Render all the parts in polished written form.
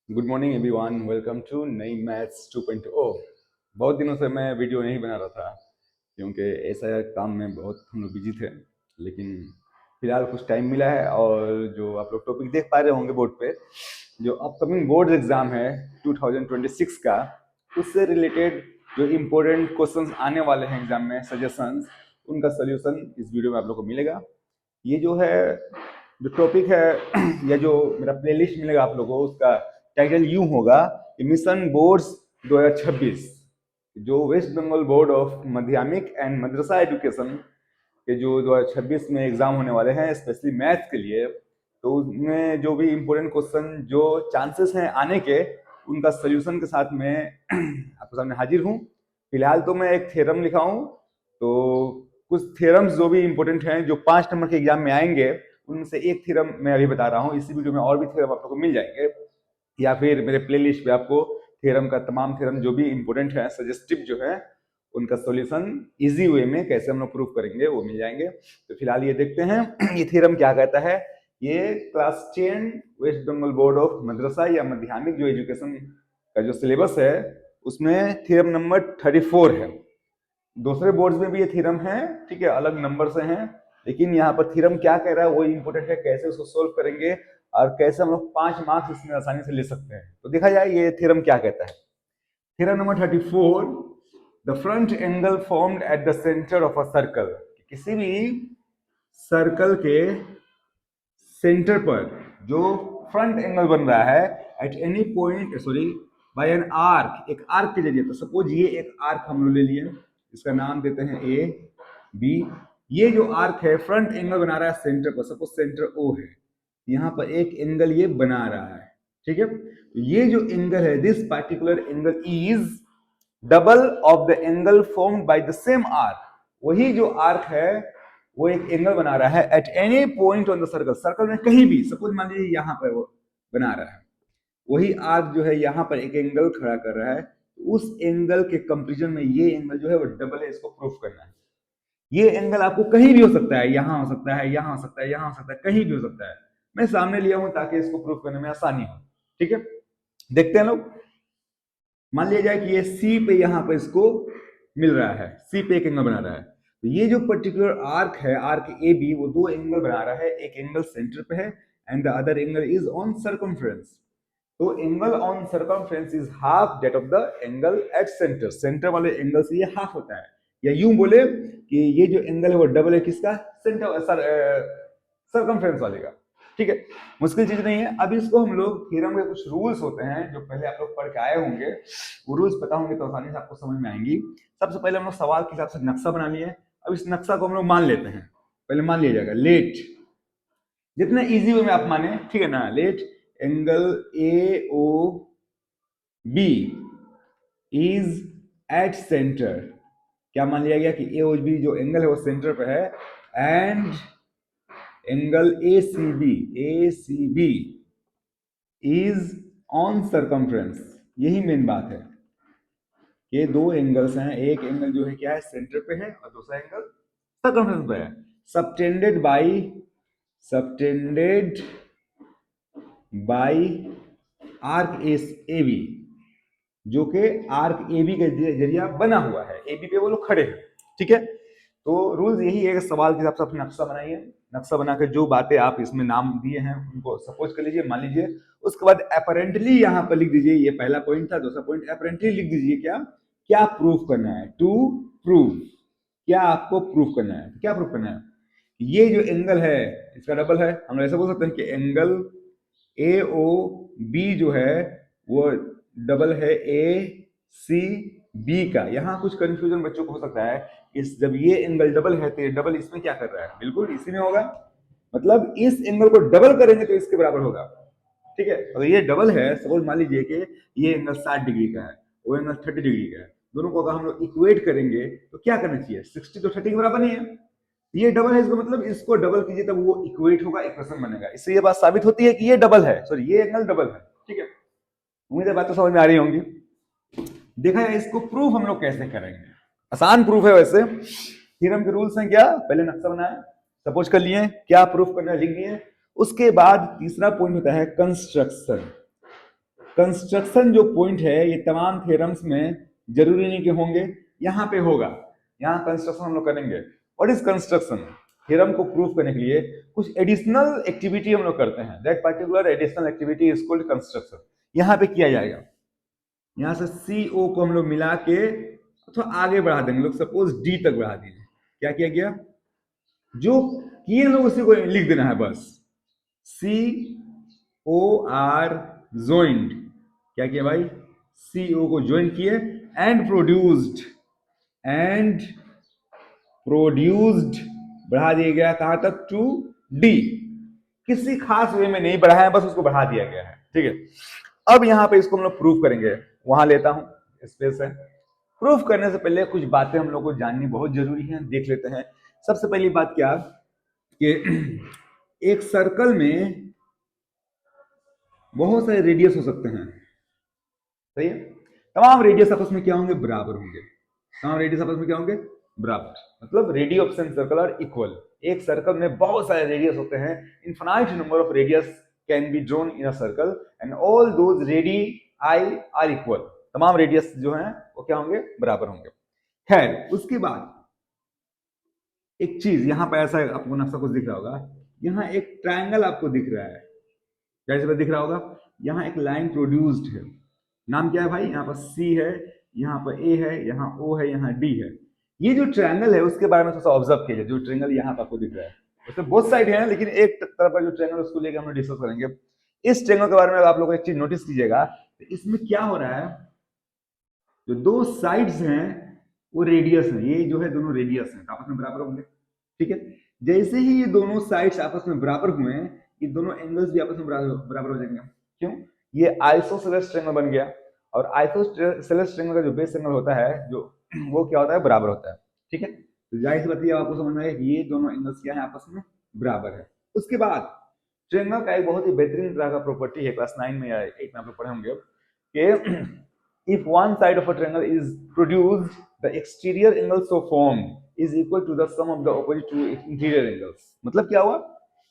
Good morning everyone, welcome to Nai maths 2.0। बहुत दिनों से मैं वीडियो नहीं बना रहा था क्योंकि ऐसा काम में बहुत हम लोग बिजी थे। लेकिन फिलहाल कुछ टाइम मिला है और जो आप लोग टॉपिक देख पा रहे होंगे बोर्ड पे, जो अपकमिंग बोर्ड एग्जाम है 2026 का, उससे रिलेटेड जो इम्पोर्टेंट क्वेश्चंस आने वाले हैं एग्जाम में, सजेशंस, उनका सोल्यूशन इस वीडियो में आप लोग को मिलेगा। ये जो है, जो टॉपिक है या जो मेरा प्लेलिस्ट मिलेगा आप लोगों को, उसका टाइटल यूं होगा, मिशन बोर्ड्स 2026। जो वेस्ट बंगाल बोर्ड ऑफ माध्यमिक एंड मदरसा एजुकेशन के जो 2026 में एग्जाम होने वाले हैं स्पेशली मैथ्स के लिए, तो उसमें जो भी इम्पोर्टेंट क्वेश्चन जो चांसेस हैं आने के, उनका सोल्यूशन के साथ मैं आपके सामने हाजिर हूँ। फिलहाल तो मैं एक थ्योरम लिखा हूँ, तो कुछ थ्योरम्स जो भी इम्पोर्टेंट हैं जो 5 नंबर के एग्जाम में आएंगे, उनमें से एक थ्योरम मैं अभी बता रहा हूँ। इसी वीडियो में और भी थ्योरम आप लोग को मिल जाएंगे, या फिर मेरे प्लेलिस्ट पे आपको थ्योरम का तमाम थ्योरम जो भी इम्पोर्टेंट है, सजेस्टिव जो है, उनका सॉल्यूशन इजी वे में कैसे हम लोग प्रूव करेंगे वो मिल जाएंगे। तो फिलहाल ये देखते हैं ये थ्योरम क्या कहता है। ये class 10 West Bengal board of मदरसा या माध्यमिक जो एजुकेशन का जो सिलेबस है, उसमें थ्योरम नंबर 34 है। दूसरे बोर्ड्स में भी ये थ्योरम है, ठीक है, अलग नंबर से हैं, लेकिन यहाँ पर थ्योरम क्या कह रहा है वो इंपॉर्टेंट है, कैसे उसको सोल्व करेंगे और कैसे हम लोग 5 मार्क्स इसमें आसानी से ले सकते हैं। तो देखा जाए ये थ्योरम क्या कहता है। Theorem number 34, the front angle formed at the centre of a circle. किसी भी सर्कल के सेंटर पर जो फ्रंट एंगल बन रहा है at any point, sorry, by an arc, एक आर्क के जरिए। तो सपोज ये एक आर्क हम लोग ले लिए, इसका नाम देते हैं ए बी। ये जो आर्क है फ्रंट एंगल बना रहा है सेंटर पर, सपोज सेंटर ओ है, यहाँ पर एक एंगल ये बना रहा है, ठीक है। तो ये जो एंगल है, this particular angle is double of the angle formed by the same arc. वही जो आर्क है वो एक एंगल बना रहा है at any point on the circle, circle में कहीं भी, सपोज मान लीजिए यहाँ पर वो बना रहा है, वही आर्क जो है यहाँ पर एक एंगल खड़ा कर रहा है, उस एंगल के कंपेरिजन में ये एंगल जो है वो डबल है, इसको प्रूफ करना है। ये एंगल आपको कहीं भी हो सकता है, यहाँ हो सकता है, यहाँ हो सकता है, यहाँ हो सकता है, कहीं भी हो सकता है। मैं सामने लिया हूं ताकि इसको प्रूफ करने में आसानी हो, ठीक है। देखते हैं लोग। मान लिया जाए कि ये सी पे यहाँ पर इसको मिल रहा है, सी पे एक एंगल बना रहा है। तो ये जो पर्टिकुलर आर्क है, आर्क ए बी, वो दो एंगल बना रहा है। एक एंगल सेंटर पे है and the other angle is on circumference. तो angle on circumference is half that of the angle at centre. Centre वाले एंगल से ये हाफ होता है, या यूं बोले कि ये जो एंगल है वो डबल है किसका, सेंटर सर्कमफ्रेंस वाले का, ठीक है। मुश्किल चीज नहीं है। अब इसको हम लोग, थ्योरम के कुछ रूल्स होते हैं जो पहले आप लोग पढ़ के आए होंगे, वो रूल्स पता होंगे तो आसानी से आपको समझ में आएंगी। सबसे पहले हम लोग सवाल के हिसाब से नक्शा बना लिए। अब इस नक्शा को हम लोग मान लेते हैं। पहले मान लिया जाएगा लेट, जितना इजी वे में आप माने, ठीक है ना, let angle A O B is at centre. क्या मान लिया गया कि ए ओ बी जो एंगल है वो सेंटर पे है, and angle A C B is on circumference. यही मेन बात है। ये दो एंगल्स हैं, एक एंगल जो है क्या है, सेंटर पे है, और दूसरा एंगल सर्कमफ्रेंस पे है। Subtended by arc A B, जो कि आर्क ए बी के जरिया बना हुआ है। ए बी पे वो लोग खड़े हैं, ठीक है। तो रूल्स यही है कि सवाल के हिसाब से अपना नक्शा बनाइए। नक्शा बनाकर जो बातें आप इसमें नाम दिए हैं उनको सपोज कर लीजिए, मान लीजिए। उसके बाद अपेरेंटली यहाँ पर लिख दीजिए, ये पहला पॉइंट था। दूसरा पॉइंट अपेरेंटली लिख दीजिए, क्या क्या प्रूफ करना है, टू प्रूव, क्या आपको प्रूफ करना है। क्या प्रूफ करना है, ये जो एंगल है इसका डबल है। हम ऐसा बोल सकते हैं कि एंगल ए ओ बी जो है वो डबल है ए सी बी का। यहाँ कुछ कंफ्यूजन बच्चों को हो सकता है, इस जब ये एंगल डबल है तो ये डबल इसमें क्या कर रहा है, बिल्कुल इसी में होगा। मतलब इस एंगल को डबल करेंगे तो इसके बराबर होगा, ठीक है। अगर ये डबल है, सपोज मान लीजिए कि ये एंगल 60 डिग्री का है, वो एंगल 30 डिग्री का है, दोनों को अगर हम लोग इक्वेट करेंगे तो क्या करना चाहिए, 60 तो 30 के बराबर नहीं है। ये डबल है, इसका मतलब इसको डबल कीजिए तब वो इक्वेट होगा, इक्वेशन बनेगा। इससे ये बात साबित होती है कि ये डबल है, सॉरी ये एंगल डबल है, ठीक है। उम्मीद है बात तो समझ में आ रही होंगी। देखा जाए इसको प्रूफ हम लोग कैसे करेंगे। आसान प्रूफ है वैसे। थ्योरम के रूल्स हैं क्या, पहले नक्शा बनाया, सपोज कर लिए, क्या प्रूफ करना लिख दिए। उसके बाद तीसरा पॉइंट होता है कंस्ट्रक्शन। कंस्ट्रक्शन जो पॉइंट है ये तमाम थ्योरम्स में जरूरी नहीं कि होंगे, यहाँ पे होगा, यहाँ कंस्ट्रक्शन हम लोग करेंगे। What is construction? थ्योरम को प्रूव करने के लिए कुछ एडिशनल एक्टिविटी हम लोग करते हैं, that particular additional activity is called construction. यहाँ पे किया जाएगा, यहाँ से CO को हम लोग मिला के अथवा आगे बढ़ा देंगे, लोग सपोज D तक बढ़ा दिए। क्या किया गया? जो किए लोग उसी को लिख देना है बस। COR joined, क्या किया भाई? CO को ज्वाइन किए एंड प्रोड्यूस्ड बढ़ा दिया गया कहां तक? To D। किसी खास वे में नहीं बढ़ाया है, बस उसको बढ़ा दिया गया है। ठीक है, अब यहाँ पे इसको हम लोग प्रूफ करेंगे। वहां लेता हूं स्पेस है। प्रूफ करने से पहले कुछ बातें हम लोग को जाननी बहुत जरूरी है, देख लेते हैं। सबसे पहली बात क्या कि एक सर्कल में बहुत सारे रेडियस हो सकते हैं, सही है? तमाम रेडियस आपस में क्या होंगे? बराबर होंगे। तमाम रेडियस आपस में क्या होंगे? बराबर, मतलब radius of same circle are equal. एक सर्कल में बहुत सारे रेडियस होते हैं, infinite number of radius can be drawn in a circle and all those radius are equal. तमाम रेडियस जो हैं वो क्या होंगे? बराबर होंगे। खैर, उसके बाद एक चीज यहाँ पर ऐसा आपको नक्शा कुछ दिख रहा होगा, यहाँ एक ट्रायंगल आपको दिख रहा है, कैसे दिख रहा होगा? यहाँ एक लाइन प्रोड्यूस्ड है, नाम क्या है भाई? यहाँ पर C है, यहाँ पर A है, यहाँ O है, यहाँ D है। ये जो ट्रायंगल है उसके बारे में थोड़ा सा ऑब्जर्व कीजिए। जो ट्रायंगल यहाँ पर आपको दिख रहा है, उसमें बहुत साइड है, लेकिन एक तरफ का जो ट्रायंगल उसको लेकर हम लोग डिस्कस करेंगे। इस ट्रायंगल के बारे में आप लोग एक चीज नोटिस कीजिएगा, इसमें क्या हो रहा है? जो दो साइड्स हैं वो रेडियस है, ये जो है दोनों रेडियस हैं, आपस में बराबर होंगे। ठीक है, जैसे ही ये दोनों साइड्स आपस में बराबर हुए, ये दोनों एंगल्स भी आपस में बराबर हो जाएंगे। क्यों? ये आइसोसेलेस ट्रायंगल बन गया, और आइसोसेलेस ट्रायंगल का जो बेस एंगल होता है जो वो क्या होता है? बराबर होता है। ठीक है, तो जाहिर सी बात है आपको समझ में आएगा कि ये दोनों एंगल्स क्या है? आपस में बराबर है। उसके बाद ट्रायंगल का एक बहुत ही बेहतरीन तरह का प्रॉपर्टी है, क्लास 9 में या 8 में आप लोग पढ़े होंगे कि if one side of a triangle is produced, the exterior angle so formed is equal to the sum of the opposite two interior angles। मतलब क्या हुआ?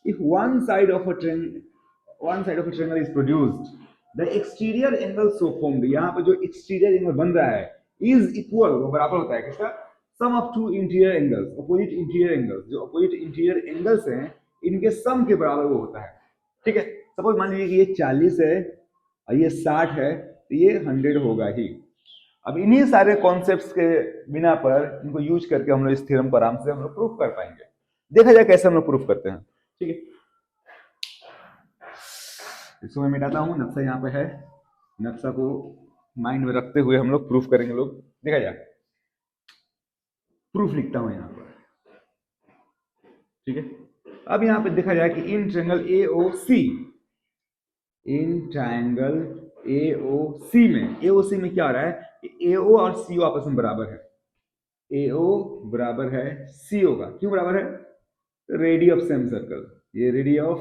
If one side of a triangle is produced, the exterior angle so formed, यहाँ पर जो exterior angle बन रहा है is equal, वो बराबर होता है किसका? sum of two interior angles, opposite interior angles। जो opposite interior angles हैं इनके सम के बराबर वो होता है। ठीक है, सपोज मान लीजिए कि ये 40 है और ये 60 है, तो ये 100 होगा ही। अब इन्हीं सारे कॉन्सेप्ट्स के बिना पर इनको यूज करके हम लोग इस थ्योरम को आराम से हम लोग प्रूफ कर पाएंगे। देखा जाए कैसे हम लोग प्रूफ करते हैं। ठीक है, इसको मैं मिटाता हूँ, नक्शा यहाँ पे है, नक्शा को माइंड में रखते हुए हम लोग प्रूफ करेंगे। लोग देखा जाए, प्रूफ लिखता हूँ यहाँ पर। ठीक है, अब यहाँ पे देखा जाए कि in triangle AOC, in triangle AOC में क्या हो रहा है कि AO और CO आपस में बराबर है। AO बराबर है CO का। क्यों बराबर है? रेडियस ऑफ सेम सर्कल, ये रेडियस ऑफ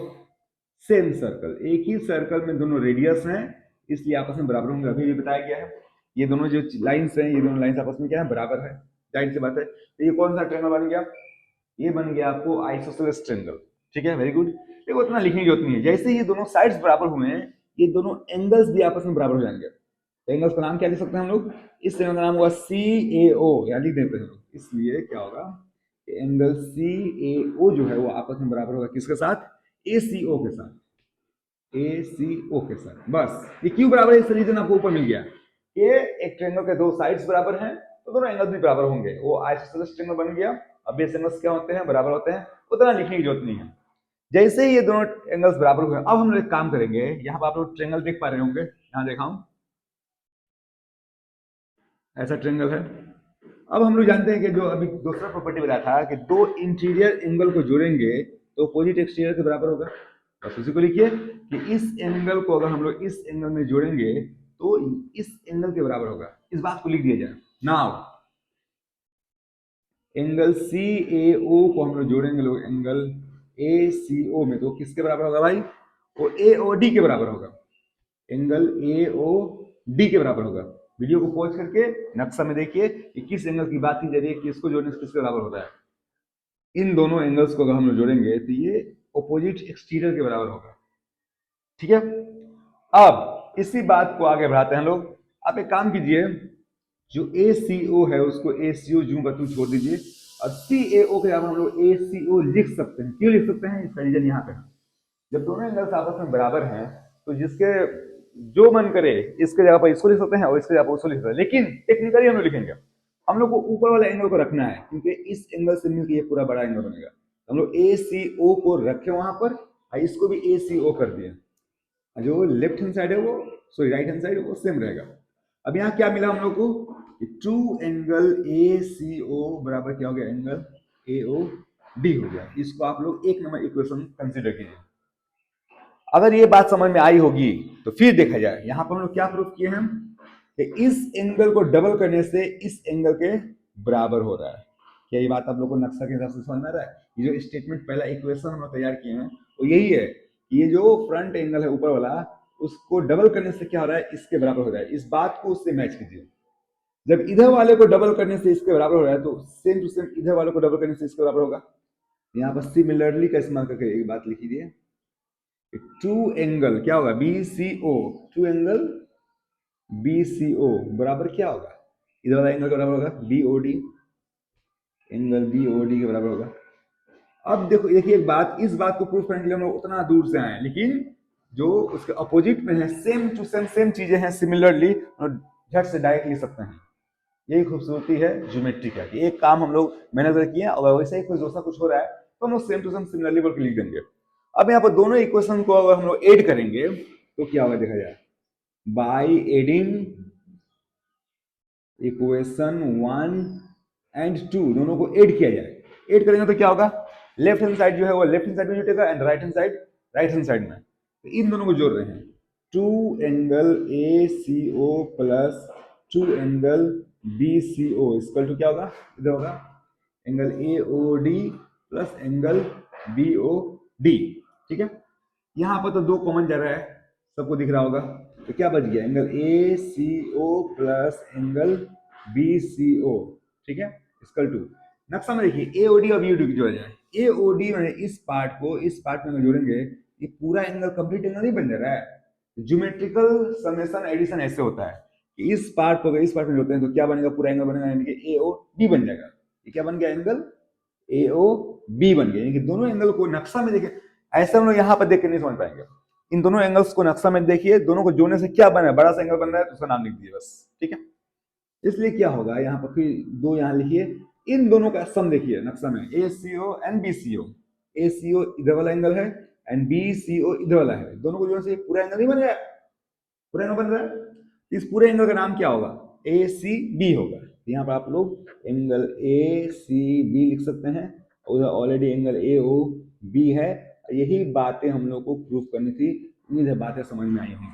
सेम सर्कल, एक ही सर्कल में दोनों रेडियस हैं, इसलिए आपस में बराबर होंगे। अभी भी बताया गया है, ये दोनों जो लाइंस हैं, ये दोनों लाइंस आपस में क्या है? बराबर है। जाहिर सी बात है। तो ये कौन सा ट्रायंगल बन गया? ये बन गया आपको आइसोसेलेस ट्रायंगल। ठीक है, वेरी गुड। देखो उतना लिखने की जरूरत नहीं है, जैसे ये दोनों साइड्स बराबर हुए हैं, ये दोनों एंगल्स भी आपस में बराबर हो जाएंगे। एंगल्स का नाम क्या लिख सकते हैं हम लोग? इस एंगल का नाम होगा CAO, या लिख देते हैं। इसलिए क्या होगा? एंगल CAO जो है वो आपस में बराबर होगा किसके साथ? ACO के साथ। ACO के साथ। बस ये क्यों बराबर है, इस रीजन आपको ऊपर मिल गया। ये एक ट्रायंगल के दो साइड्स बराबर हैं तो दोनों एंगल्स भी बराबर होंगे। वो आइसोसेलेस ट्रायंगल बन गया। अब बेस एंगल्स क्या होते हैं? बराबर होते हैं। उतना लिखने की जरूरत नहीं है। जैसे ही ये दोनों एंगल्स बराबर हुए, अब हम लोग एक काम करेंगे। यहाँ पर आप लोग ट्रायंगल देख पा रहे होंगे, यहाँ दिखाऊं, ऐसा ट्रायंगल है। अब हम लोग जानते हैं कि जो अभी दूसरा प्रॉपर्टी बताया था कि दो इंटीरियर एंगल को जोड़ेंगे तो अपोजिट एक्सटीरियर के बराबर होगा। बस उसी को लिखिए कि इस एंगल को अगर हम लोग इस एंगल में जोड़ेंगे तो इस एंगल के बराबर होगा। इस बात को लिख दिया जाए। नाउ एंगल CAO को हम लोग जोड़ेंगे लोग एंगल ACO में, तो किसके बराबर होगा भाई? वो AOD के बराबर होगा। एंगल AOD के बराबर होगा। वीडियो को पॉज करके नक्शा में देखिए कि किस एंगल की बात की जा रही है, किसको जोड़ने से किसके बराबर होता है। इन दोनों एंगल्स को अगर हम लोग जोड़ेंगे तो ये ऑपोजिट एक्सटीरियर के बराबर होगा। ठीक है, अब अब इसी बात को आगे बढ़ाते हैं लोग। आप एक काम कीजिए, जो ACO है उसको ACO जू का तू छोड़ दीजिए, और CaO के जगह हम लोग ACO लिख सकते हैं। क्यों लिख सकते हैं, इसका रीजन यहाँ पे है। जब दोनों एंगल्स आपस में बराबर हैं तो जिसके जो मन करे इसके जगह पर इसको लिख सकते हैं और इसके जगह पर उसको लिख सकते हैं, लेकिन टेक्निकली हम लोग लिखेंगे, हम लोग को ऊपर वाला एंगल को रखना है क्योंकि इस एंगल से मिलकर ये पूरा बड़ा एंगल बनेगा। हम लोग ACO को रखे वहां पर और इसको भी ACO कर दिए। जो लेफ्ट हैंड साइड है वो, सॉरी राइट हैंड साइड वो सेम रहेगा। अब यहाँ क्या मिला हम लोग को, ट्रू एंगल ACO बराबर क्या हो गया, एंगल AOD हो गया। इसको आप लोग एक नंबर इक्वेशन कंसीडर कीजिए। अगर ये बात समझ में आई होगी तो फिर देखा जाए, यहां पर हम लोग क्या प्रूफ किए हैं कि इस एंगल को डबल करने से इस एंगल के बराबर हो रहा है। क्या ये बात आप लोग को नक्शा के हिसाब से समझ में आ रहा है? ये जो स्टेटमेंट पहला इक्वेशन हम लोग तैयार किए हैं वो यही है कि ये जो फ्रंट एंगल है ऊपर वाला, उसको डबल करने से क्या हो रहा है, इसके बराबर हो रहा है। इस बात को उससे मैच कीजिए। जब इधर वाले को डबल करने से इसके बराबर हो रहा है तो सेम टू सेम इधर वाले को डबल करने से इसके बराबर होगा। यहाँ पर सिमिलरली का इस्तेमाल करके एक बात लिख दीजिए, ट्रू एंगल क्या होगा, BCO, ट्रू एंगल BCO बराबर क्या होगा, इधर वाला एंगल का बराबर होगा BOD, एंगल BOD के बराबर होगा। अब देखो देखिए एक बात, इस बात को प्रूफ करने के लिए हम लोग उतना दूर से आए, लेकिन जो उसके अपोजिट में है सेम टू सेम चीजें हैं, सिमिलरली झट से डायरेक्ट लिख सकते हैं। यही खूबसूरती है ज्योमेट्री का कि एक काम हम लोग मेहनत से किए और वैसे ही कोई दूसरा कुछ हो रहा है तो हम लोग सेम टू सेम सिमिलरली बोल के लिख देंगे। अब यहाँ पर दोनों इक्वेशन को अगर हम लोग ऐड करेंगे तो क्या होगा देखा जाए, बाय एडिंग इक्वेशन 1 एंड 2 दोनों को ऐड किया जाए। ऐड करेंगे तो क्या होगा, लेफ्ट हैंड साइड जो है वो लेफ्ट हैंड साइड में जुटेगा and right hand side right hand side में। तो इन दोनों को जोड़ रहे हैं, two angle ACO plus two angle BCO equal to क्या होगा, इधर होगा angle AOD plus angle BOD। ठीक है, यहां पर तो दो कॉमन जा रहा है, सबको दिख रहा होगा, तो क्या बच गया, angle ACO plus angle BCO। ठीक है, इक्वल टू, नक्शा में देखिए AOD और BOD की जोड़ा जाए, AOD में इस पार्ट को इस पार्ट में जोड़ेंगे, ये पूरा एंगल कंप्लीट एंगल नहीं बन जा रहा है। ज्योमेट्रिकल समेशन एडिशन ऐसे होता है कि इस पार्ट को इस पार्ट में जोड़ते हैं तो क्या बनेगा, पूरा एंगल बनेगा, यानी कि AOD बन जाएगा। ये क्या बन गया, एंगल AOB बन गया। यानी कि दोनों एंगल को नक्शा में देखें, ऐसे हम लोग यहाँ पर देख के नहीं समझ पाएंगे। इन दोनों एंगल्स को नक्शा में देखिए, दोनों को जोड़ने से क्या बना है, बड़ा सा एंगल बन रहा है तो उसका नाम लिख दीजिए बस। ठीक है, इसलिए क्या होगा यहाँ पर फिर दो यहाँ लिखिए, इन दोनों का सम देखिए नक्शा में, ACO एंड BCO। ACO इधर वाला एंगल है एंड BCO इधर वाला है, दोनों को जोड़ने से पूरा एंगल नहीं बन रहा है, पूरा एंगल बन रहा है। इस पूरे एंगल का नाम क्या होगा, ACB होगा। यहाँ पर आप लोग एंगल ACB लिख सकते हैं, उधर ऑलरेडी एंगल AOB है। यही बातें हम लोग को प्रूफ करनी थी, उम्मीद है बातें समझ में आई होंगी।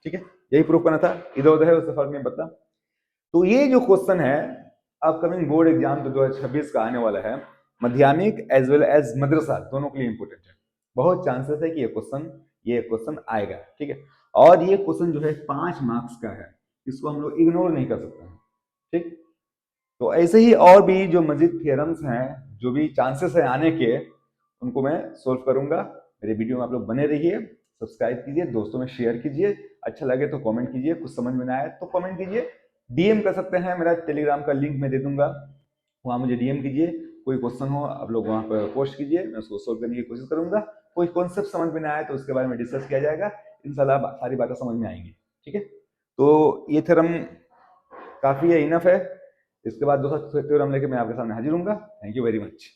ठीक है, यही प्रूफ करना था, इधर उधर है उससे फर्क नहीं पड़ता। तो ये जो क्वेश्चन है अपकमिंग बोर्ड एग्जाम तो 2026 का आने वाला है, माध्यमिक एज वेल एज मदरसा दोनों के लिए इंपोर्टेंट है। बहुत चांसेस है कि ये क्वेश्चन आएगा। ठीक है, और ये क्वेश्चन जो है 5 मार्क्स का है, इसको हम लोग इग्नोर नहीं कर सकते हैं। ठीक, तो ऐसे ही और भी जो मजीद थियरम्स हैं, जो भी चांसेस है आने के, उनको मैं सोल्व करूंगा। मेरे वीडियो में आप लोग बने रहिए, सब्सक्राइब कीजिए, दोस्तों में शेयर कीजिए, अच्छा लगे तो कमेंट कीजिए, कुछ समझ में ना आए तो कमेंट कीजिए, DM कर सकते हैं, मेरा टेलीग्राम का लिंक मैं दे दूंगा, वहाँ मुझे DM कीजिए। कोई क्वेश्चन हो आप लोग वहाँ पर पोस्ट कीजिए, मैं उसको सोल्व करने की कोशिश करूंगा। कोई कॉन्सेप्ट समझ में ना आए तो उसके बारे में डिस्कस किया जाएगा, इंशाल्लाह सारी बातें समझ में आएंगी। ठीक है, तो ये थ्योरम काफ़ी है, इनफ है। इसके बाद दूसरा थ्योरम लेके मैं आपके सामने हाजिर हूँगा। Thank you very much.